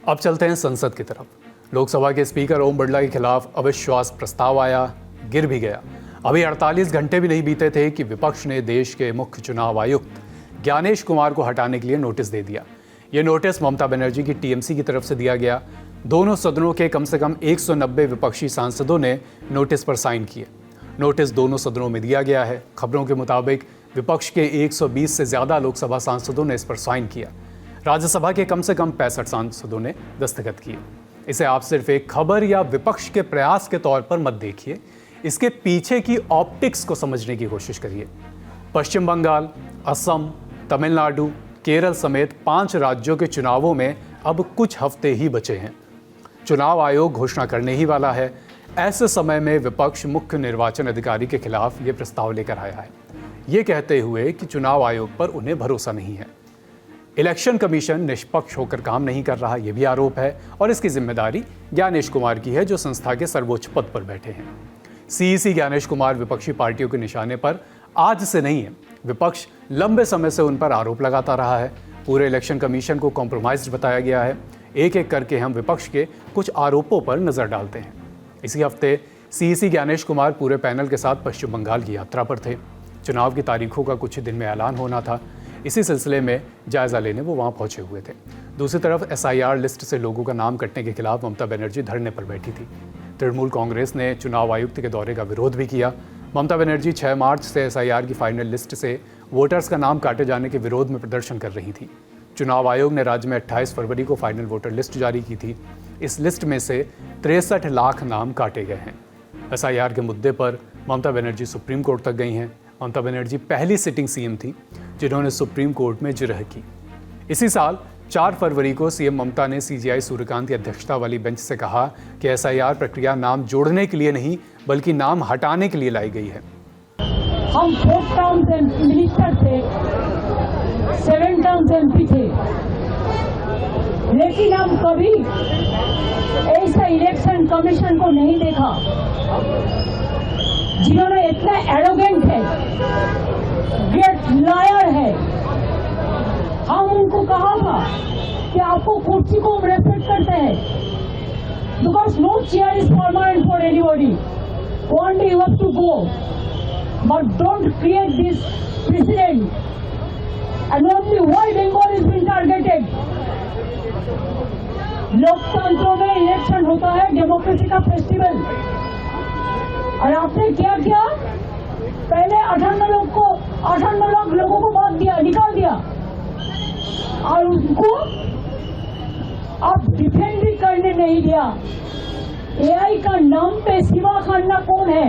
अब चलते हैं संसद की तरफ। लोकसभा के स्पीकर ओम बिरला के खिलाफ अविश्वास प्रस्ताव आया, गिर भी गया। अभी 48 घंटे भी नहीं बीते थे कि विपक्ष ने देश के मुख्य चुनाव आयुक्त ज्ञानेश कुमार को हटाने के लिए नोटिस दे दिया। ये नोटिस ममता बनर्जी की टीएमसी की तरफ से दिया गया। दोनों सदनों के कम से कम 190 विपक्षी सांसदों ने नोटिस पर साइन किए। नोटिस दोनों सदनों में दिया गया है। खबरों के मुताबिक विपक्ष के 120 से ज़्यादा लोकसभा सांसदों ने इस पर साइन किया। राज्यसभा के कम से कम 65 सांसदों ने दस्तखत किए। इसे आप सिर्फ एक खबर या विपक्ष के प्रयास के तौर पर मत देखिए, इसके पीछे की ऑप्टिक्स को समझने की कोशिश करिए। पश्चिम बंगाल, असम, तमिलनाडु, केरल समेत 5 राज्यों के चुनावों में अब कुछ हफ्ते ही बचे हैं। चुनाव आयोग घोषणा करने ही वाला है। ऐसे समय में विपक्ष मुख्य निर्वाचन अधिकारी के खिलाफ ये प्रस्ताव लेकर आया है, ये कहते हुए कि चुनाव आयोग पर उन्हें भरोसा नहीं है। इलेक्शन कमीशन निष्पक्ष होकर काम नहीं कर रहा, यह भी आरोप है और इसकी जिम्मेदारी ज्ञानेश कुमार की है, जो संस्था के सर्वोच्च पद पर बैठे हैं। सीईसी ज्ञानेश कुमार विपक्षी पार्टियों के निशाने पर आज से नहीं है। विपक्ष लंबे समय से उन पर आरोप लगाता रहा है। पूरे इलेक्शन कमीशन को कॉम्प्रोमाइज्ड बताया गया है। एक एक करके हम विपक्ष के कुछ आरोपों पर नजर डालते हैं। इसी हफ्ते सीईसी ज्ञानेश कुमार पूरे पैनल के साथ पश्चिम बंगाल की यात्रा पर थे। चुनाव की तारीखों का कुछ ही दिन में ऐलान होना था। इसी सिलसिले में जायजा लेने वो वहां पहुंचे हुए थे। दूसरी तरफ एसआईआर लिस्ट से लोगों का नाम कटने के खिलाफ ममता बनर्जी धरने पर बैठी थी। तृणमूल कांग्रेस ने चुनाव आयुक्त के दौरे का विरोध भी किया। ममता बनर्जी 6 मार्च से एसआईआर की फाइनल लिस्ट से वोटर्स का नाम काटे जाने के विरोध में प्रदर्शन कर रही थी। चुनाव आयोग ने राज्य में 28 फरवरी को फाइनल वोटर लिस्ट जारी की थी। इस लिस्ट में से 63 लाख नाम काटे गए हैं। एसआईआर के मुद्दे पर ममता बनर्जी सुप्रीम कोर्ट तक गई हैं। ममता बनर्जी पहली सिटिंग सीएम थी जिन्होंने सुप्रीम कोर्ट में जिरह की। इसी साल 4 फरवरी को सीएम ममता ने सीजेआई सूर्यकांत की अध्यक्षता वाली बेंच से कहा कि एसआईआर प्रक्रिया नाम जोड़ने के लिए नहीं बल्कि नाम हटाने के लिए लाई गई है। हम 4 टर्म मिनिस्टर थे, 7 टर्म एमपी थे, लेकिन हम कभी ऐसा इलेक्शन कमीशन को नहीं देखा जिन्होंने इतना एरोगेंट है, ग्रेट लायर है। हम उनको कहा था कि आपको कुर्सी को हम रेस्पेक्ट करते हैं, because no chair is permanent for anybody, one day you have to go, but don't create this precedent and only why Bengal is being targeted. लोकतंत्र में इलेक्शन होता है डेमोक्रेसी का फेस्टिवल, और आपने क्या किया? पहले 58 लाख लोगों को वोट दिया, निकाल दिया, और उनको अब डिफेंड भी करने नहीं दिया। एआई का नाम पे सिवा खाना कौन है?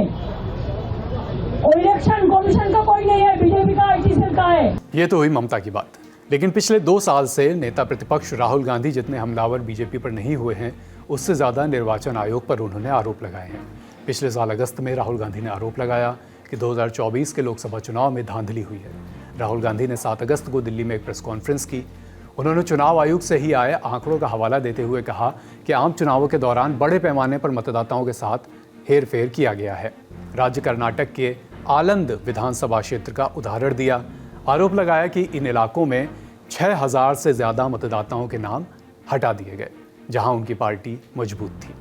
और इलेक्शन कमीशन का कोई नहीं है, बीजेपी का आईटी सेल का है। ये तो हुई ममता की बात, लेकिन पिछले 2 साल से नेता प्रतिपक्ष राहुल गांधी जितने हमलावर बीजेपी पर नहीं हुए हैं, उससे ज़्यादा निर्वाचन आयोग पर उन्होंने आरोप लगाए हैं। पिछले साल अगस्त में राहुल गांधी ने आरोप लगाया कि 2024 के लोकसभा चुनाव में धांधली हुई है। राहुल गांधी ने 7 अगस्त को दिल्ली में एक प्रेस कॉन्फ्रेंस की। उन्होंने चुनाव आयोग से ही आए आंकड़ों का हवाला देते हुए कहा कि आम चुनावों के दौरान बड़े पैमाने पर मतदाताओं के साथ हेरफेर किया गया है। राज्य कर्नाटक के आलंद विधानसभा क्षेत्र का उदाहरण दिया। आरोप लगाया कि इन इलाकों में 6000 से ज़्यादा मतदाताओं के नाम हटा दिए गए, जहां उनकी पार्टी मजबूत थी।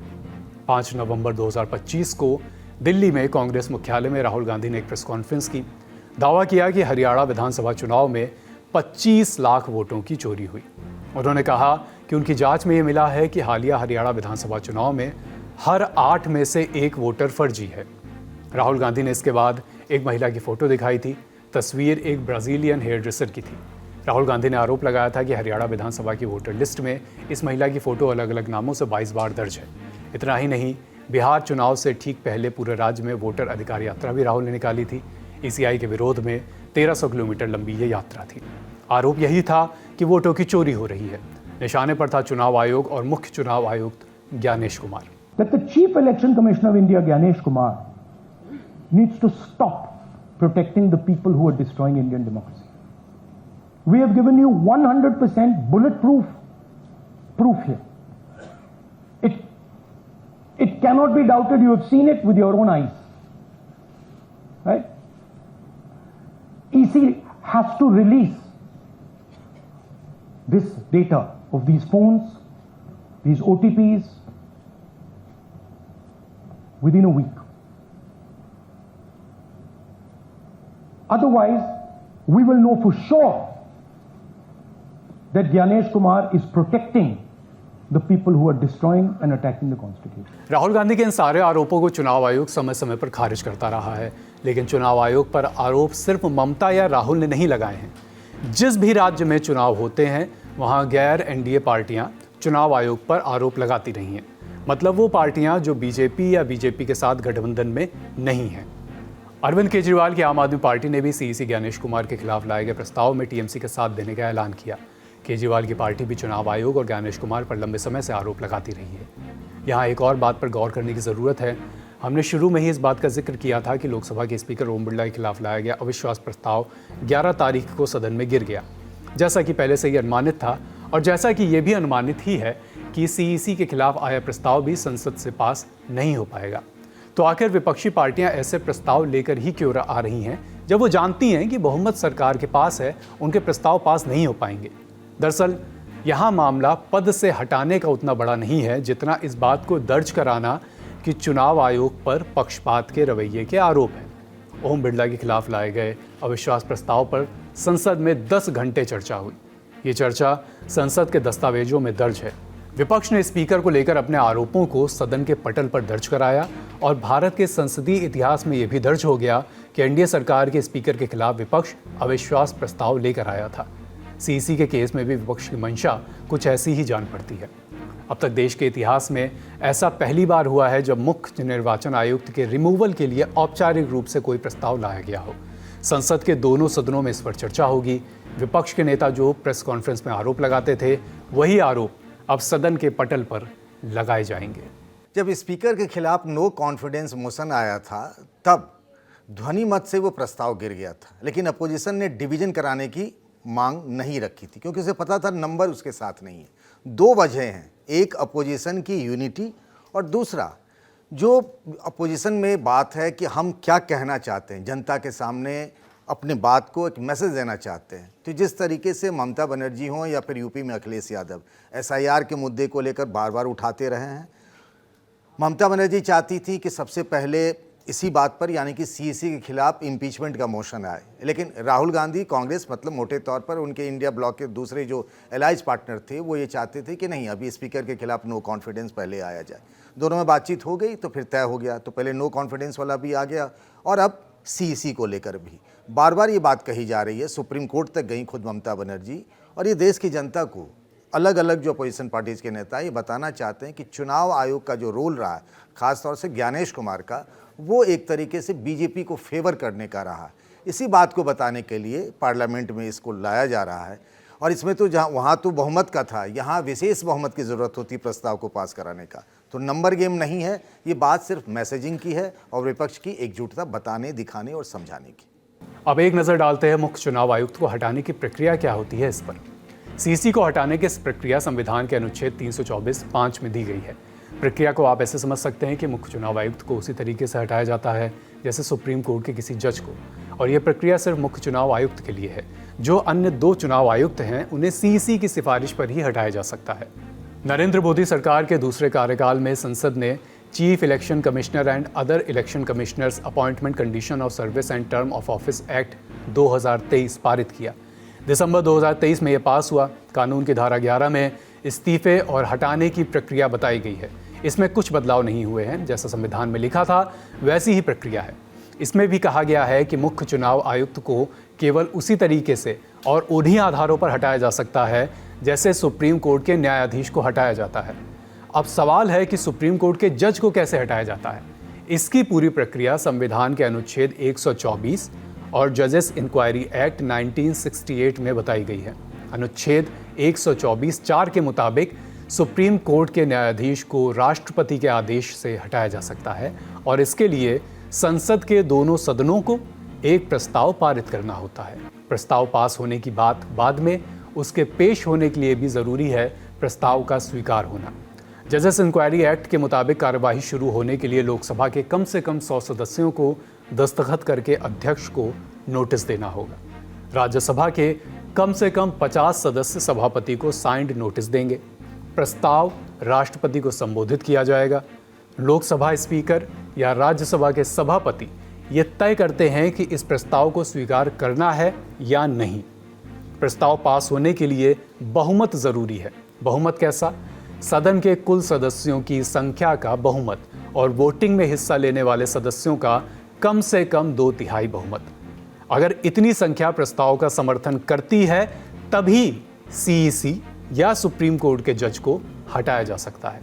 5 नवंबर 2025 को दिल्ली में कांग्रेस मुख्यालय में राहुल गांधी ने एक प्रेस कॉन्फ्रेंस की। दावा किया कि हरियाणा विधानसभा चुनाव में 25 लाख वोटों की चोरी हुई। उन्होंने कहा कि उनकी जांच में ये मिला है कि हालिया हरियाणा विधानसभा चुनाव में हर 8 में से 1 वोटर फर्जी है। राहुल गांधी ने इसके बाद एक महिला की फोटो दिखाई थी। तस्वीर एक ब्राजीलियन हेयर ड्रेसर की थी। राहुल गांधी ने आरोप लगाया था कि हरियाणा विधानसभा की वोटर लिस्ट में इस महिला की फोटो अलग अलग नामों से 22 बार दर्ज है। इतना ही नहीं, बिहार चुनाव से ठीक पहले पूरे राज्य में वोटर अधिकार यात्रा भी राहुल ने निकाली थी। ईसीआई के विरोध में 1300 किलोमीटर लंबी ये यात्रा थी। आरोप यही था कि वोटों की चोरी हो रही है। निशाने पर था चुनाव आयोग और मुख्य चुनाव आयुक्त Gyanesh Kumar. That the Chief Election Commissioner of India, Gyanesh Kumar, needs to stop protecting the people who are destroying Indian democracy. We have given you 100% bulletproof proof here. It cannot be doubted. You have seen it with your own eyes, right? EC has to release this data of these phones, these OTPs within a week. Otherwise, we will know for sure that Gyanesh Kumar is protecting the people who are destroying and attacking the Constitution. Rahul Gandhi के इन सारे आरोपों को चुनाव आयोग समय समय पर खारिज करता रहा है, लेकिन चुनाव आयोग पर आरोप सिर्फ ममता या राहुल ने नहीं लगाए हैं। जिस भी राज्य में चुनाव होते हैं वहां गैर एनडीए पार्टियां चुनाव आयोग पर आरोप लगाती रही हैं। मतलब वो पार्टियां जो बीजेपी या बीजेपी के साथ गठबंधन में नहीं हैं। अरविंद केजरीवाल की आम आदमी पार्टी ने भी सीईसी ज्ञानेश कुमार के खिलाफ लाए गए प्रस्ताव में टीएमसी के साथ देने का ऐलान किया। केजरीवाल की पार्टी भी चुनाव आयोग और ज्ञानेश कुमार पर लंबे समय से आरोप लगाती रही है। यहाँ एक और बात पर गौर करने की ज़रूरत है। हमने शुरू में ही इस बात का जिक्र किया था कि लोकसभा के स्पीकर ओम बिरला के खिलाफ लाया गया अविश्वास प्रस्ताव 11 तारीख को सदन में गिर गया, जैसा कि पहले से ही अनुमानित था, और जैसा कि ये भी अनुमानित ही है कि सीईसी के खिलाफ आया प्रस्ताव भी संसद से पास नहीं हो पाएगा। तो आखिर विपक्षी पार्टियां ऐसे प्रस्ताव लेकर ही क्यों आ रही हैं जब वो जानती हैं कि बहुमत सरकार के पास है, उनके प्रस्ताव पास नहीं हो पाएंगे। दरअसल यहाँ मामला पद से हटाने का उतना बड़ा नहीं है जितना इस बात को दर्ज कराना कि चुनाव आयोग पर पक्षपात के रवैये के आरोप हैं। ओम बिरला के खिलाफ लाए गए अविश्वास प्रस्ताव पर संसद में 10 घंटे चर्चा हुई। ये चर्चा संसद के दस्तावेजों में दर्ज है। विपक्ष ने स्पीकर को लेकर अपने आरोपों को सदन के पटल पर दर्ज कराया और भारत के संसदीय इतिहास में यह भी दर्ज हो गया कि एनडीए सरकार के स्पीकर के खिलाफ विपक्ष अविश्वास प्रस्ताव लेकर आया था। सीईसी के केस में भी विपक्ष की मंशा कुछ ऐसी ही जान पड़ती है। अब तक देश के इतिहास में ऐसा पहली बार हुआ है जब मुख्य निर्वाचन आयुक्त के रिमूवल के लिए औपचारिक रूप से कोई प्रस्ताव लाया गया हो। संसद के दोनों सदनों में इस पर चर्चा होगी। विपक्ष के नेता जो प्रेस कॉन्फ्रेंस में आरोप लगाते थे, वही आरोप अब सदन के पटल पर लगाए जाएंगे। जब स्पीकर के खिलाफ नो कॉन्फिडेंस मोशन आया था तब ध्वनि मत से वो प्रस्ताव गिर गया था, लेकिन अपोजिशन ने डिवीजन कराने की मांग नहीं रखी थी क्योंकि उसे पता था नंबर उसके साथ नहीं है। 2 वजह हैं, एक अपोजिशन की यूनिटी और दूसरा जो अपोजिशन में बात है कि हम क्या कहना चाहते हैं, जनता के सामने अपने बात को एक मैसेज देना चाहते हैं। तो जिस तरीके से ममता बनर्जी हों या फिर यूपी में अखिलेश यादव एसआईआर के मुद्दे को लेकर बार बार उठाते रहे हैं। ममता बनर्जी चाहती थी कि सबसे पहले इसी बात पर यानी कि सीईसी के खिलाफ इम्पीचमेंट का मोशन आए, लेकिन राहुल गांधी कांग्रेस मतलब मोटे तौर पर उनके इंडिया ब्लॉक के दूसरे जो एलाइज पार्टनर थे वो ये चाहते थे कि नहीं, अभी स्पीकर के खिलाफ नो कॉन्फिडेंस पहले आया जाए। दोनों में बातचीत हो गई तो फिर तय हो गया। तो पहले नो कॉन्फिडेंस वाला भी आ गया और अब सीईसी को लेकर भी बार बार ये बात कही जा रही है। सुप्रीम कोर्ट तक गई खुद ममता बनर्जी, और ये देश की जनता को अलग अलग जो अपोजिशन पार्टीज़ के नेता ये बताना चाहते हैं कि चुनाव आयोग का जो रोल रहा है, ख़ासतौर से ज्ञानेश कुमार का, वो एक तरीके से बीजेपी को फेवर करने का रहा। इसी बात को बताने के लिए पार्लियामेंट में इसको लाया जा रहा है। और इसमें तो जहाँ वहाँ तो बहुमत का था, यहाँ विशेष बहुमत की ज़रूरत होती प्रस्ताव को पास कराने का। तो नंबर गेम नहीं है, ये बात सिर्फ मैसेजिंग की है और विपक्ष की एकजुटता बताने, दिखाने और समझाने की। अब एक नज़र डालते हैं मुख्य चुनाव आयुक्त को हटाने की प्रक्रिया क्या होती है। इस पर सीईसी को हटाने की प्रक्रिया संविधान के अनुच्छेद 324(5) में दी गई है। प्रक्रिया को आप ऐसे समझ सकते हैं कि मुख्य चुनाव आयुक्त को उसी तरीके से हटाया जाता है जैसे सुप्रीम कोर्ट के किसी जज को, और यह प्रक्रिया सिर्फ मुख्य चुनाव आयुक्त के लिए है। जो अन्य 2 चुनाव आयुक्त हैं उन्हें सीईसी की सिफारिश पर ही हटाया जा सकता है। नरेंद्र मोदी सरकार के दूसरे कार्यकाल में संसद ने chief election commissioner and other election commissioners appointment condition of service and term of office act 2023 पारित किया। दिसंबर 2023 में यह पास हुआ। कानून की धारा 11 में इस्तीफे और हटाने की प्रक्रिया बताई गई है। इसमें कुछ बदलाव नहीं हुए हैं, जैसा संविधान में लिखा था वैसी ही प्रक्रिया है। इसमें भी कहा गया है कि मुख्य चुनाव आयुक्त को केवल उसी तरीके से और उन्हीं आधारों पर हटाया जा सकता है जैसे सुप्रीम कोर्ट के न्यायाधीश को हटाया जाता है। अब सवाल है कि सुप्रीम कोर्ट के जज को कैसे हटाया जाता है। इसकी पूरी प्रक्रिया संविधान के अनुच्छेद 124 और जजेस इंक्वायरी एक्ट 1968 में बताई गई है। अनुच्छेद 124(4) के मुताबिक सुप्रीम कोर्ट के न्यायाधीश को राष्ट्रपति के आदेश से हटाया जा सकता है और इसके लिए संसद के दोनों सदनों को एक प्रस्ताव पारित करना होता है। प्रस्ताव पास होने की बात बाद में, उसके पेश होने के लिए भी ज़रूरी है प्रस्ताव का स्वीकार होना। जजेस इंक्वायरी एक्ट के मुताबिक कार्यवाही शुरू होने के लिए लोकसभा के कम से कम 100 सदस्यों को दस्तखत करके अध्यक्ष को नोटिस देना होगा। राज्यसभा के कम से कम 50 सदस्य सभापति को साइंड नोटिस देंगे। प्रस्ताव राष्ट्रपति को संबोधित किया जाएगा। लोकसभा स्पीकर या राज्यसभा के सभापति ये तय करते हैं कि इस प्रस्ताव को स्वीकार करना है या नहीं। प्रस्ताव पास होने के लिए बहुमत जरूरी है। बहुमत कैसा? सदन के कुल सदस्यों की संख्या का बहुमत और वोटिंग में हिस्सा लेने वाले सदस्यों का कम से कम 2/3 बहुमत। अगर इतनी संख्या प्रस्ताव का समर्थन करती है तभी सीईसी या सुप्रीम कोर्ट के जज को हटाया जा सकता है।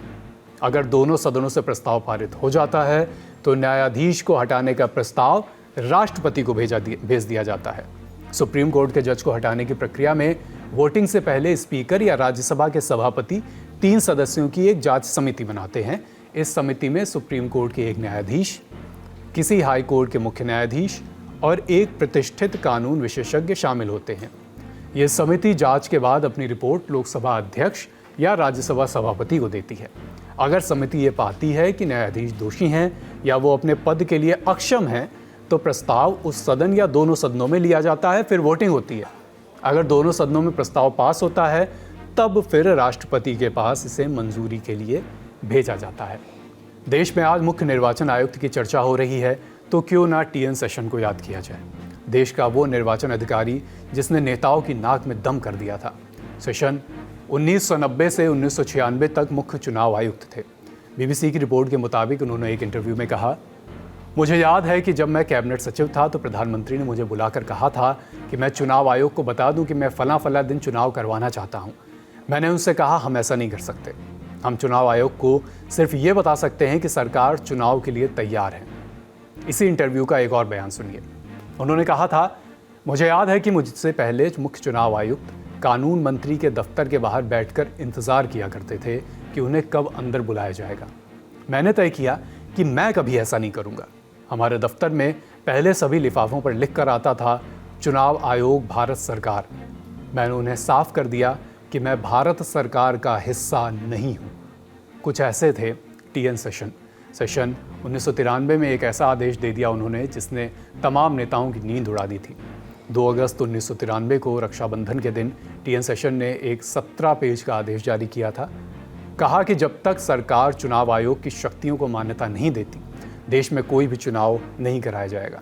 अगर दोनों सदनों से प्रस्ताव पारित हो जाता है तो न्यायाधीश को हटाने का प्रस्ताव राष्ट्रपति को भेज दिया जाता है। सुप्रीम कोर्ट के जज को हटाने की प्रक्रिया में वोटिंग से पहले स्पीकर या राज्यसभा के सभापति 3 सदस्यों की एक जांच समिति बनाते हैं। इस समिति में सुप्रीम कोर्ट के एक न्यायाधीश, किसी हाई कोर्ट के मुख्य न्यायाधीश और एक प्रतिष्ठित कानून विशेषज्ञ शामिल होते हैं। यह समिति जांच के बाद अपनी रिपोर्ट लोकसभा अध्यक्ष या राज्यसभा सभापति को देती है। अगर समिति ये पाती है कि न्यायाधीश दोषी हैं या वो अपने पद के लिए अक्षम हैं तो प्रस्ताव उस सदन या दोनों सदनों में लिया जाता है, फिर वोटिंग होती है। अगर दोनों सदनों में प्रस्ताव पास होता है तब फिर राष्ट्रपति के पास इसे मंजूरी के लिए भेजा जाता है। देश में आज मुख्य निर्वाचन आयुक्त की चर्चा हो रही है तो क्यों ना टीएन सेशन को याद किया जाए। देश का वो निर्वाचन अधिकारी जिसने नेताओं की नाक में दम कर दिया था। सेशन 1990 से 1996 तक मुख्य चुनाव आयुक्त थे। बीबीसी की रिपोर्ट के मुताबिक उन्होंने एक इंटरव्यू में कहा, मुझे याद है कि जब मैं कैबिनेट सचिव था तो प्रधानमंत्री ने मुझे बुलाकर कहा था कि मैं चुनाव आयोग को बता दूं कि मैं फला दिन चुनाव करवाना चाहता हूं। मैंने उनसे कहा हम ऐसा नहीं कर सकते। हम चुनाव आयोग को सिर्फ ये बता सकते हैं कि सरकार चुनाव के लिए तैयार है। इसी इंटरव्यू का एक और बयान सुनिए। उन्होंने कहा था, मुझे याद है कि मुझसे पहले मुख्य चुनाव आयुक्त कानून मंत्री के दफ्तर के बाहर बैठकर इंतजार किया करते थे कि उन्हें कब अंदर बुलाया जाएगा। मैंने तय किया कि मैं कभी ऐसा नहीं करूंगा। हमारे दफ्तर में पहले सभी लिफाफों पर लिख कर आता था चुनाव आयोग भारत सरकार। मैंने उन्हें साफ कर दिया कि मैं भारत सरकार का हिस्सा नहीं हूँ। कुछ ऐसे थे टीएन सेशन। 1993 में एक ऐसा आदेश दे दिया उन्होंने जिसने तमाम नेताओं की नींद उड़ा दी थी। 2 अगस्त 1993 को रक्षाबंधन के दिन टीएन सेशन ने एक 17 पेज का आदेश जारी किया था। कहा कि जब तक सरकार चुनाव आयोग की शक्तियों को मान्यता नहीं देती देश में कोई भी चुनाव नहीं कराया जाएगा।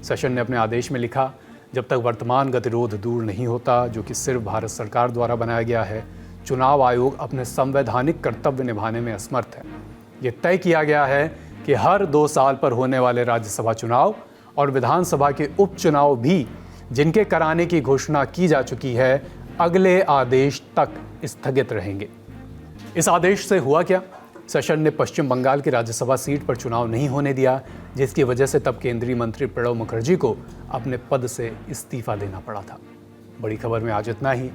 सेशन ने अपने आदेश में लिखा, जब तक वर्तमान गतिरोध दूर नहीं होता जो कि सिर्फ भारत सरकार द्वारा बनाया गया है, चुनाव आयोग अपने संवैधानिक कर्तव्य निभाने में असमर्थ है। ये तय किया गया है कि हर 2 साल पर होने वाले राज्यसभा चुनाव और विधानसभा के उपचुनाव भी जिनके कराने की घोषणा की जा चुकी है अगले आदेश तक स्थगित रहेंगे। इस आदेश से हुआ क्या? सेशन ने पश्चिम बंगाल की राज्यसभा सीट पर चुनाव नहीं होने दिया, जिसकी वजह से तब केंद्रीय मंत्री प्रणब मुखर्जी को अपने पद से इस्तीफा देना पड़ा था। बड़ी खबर में आज इतना ही।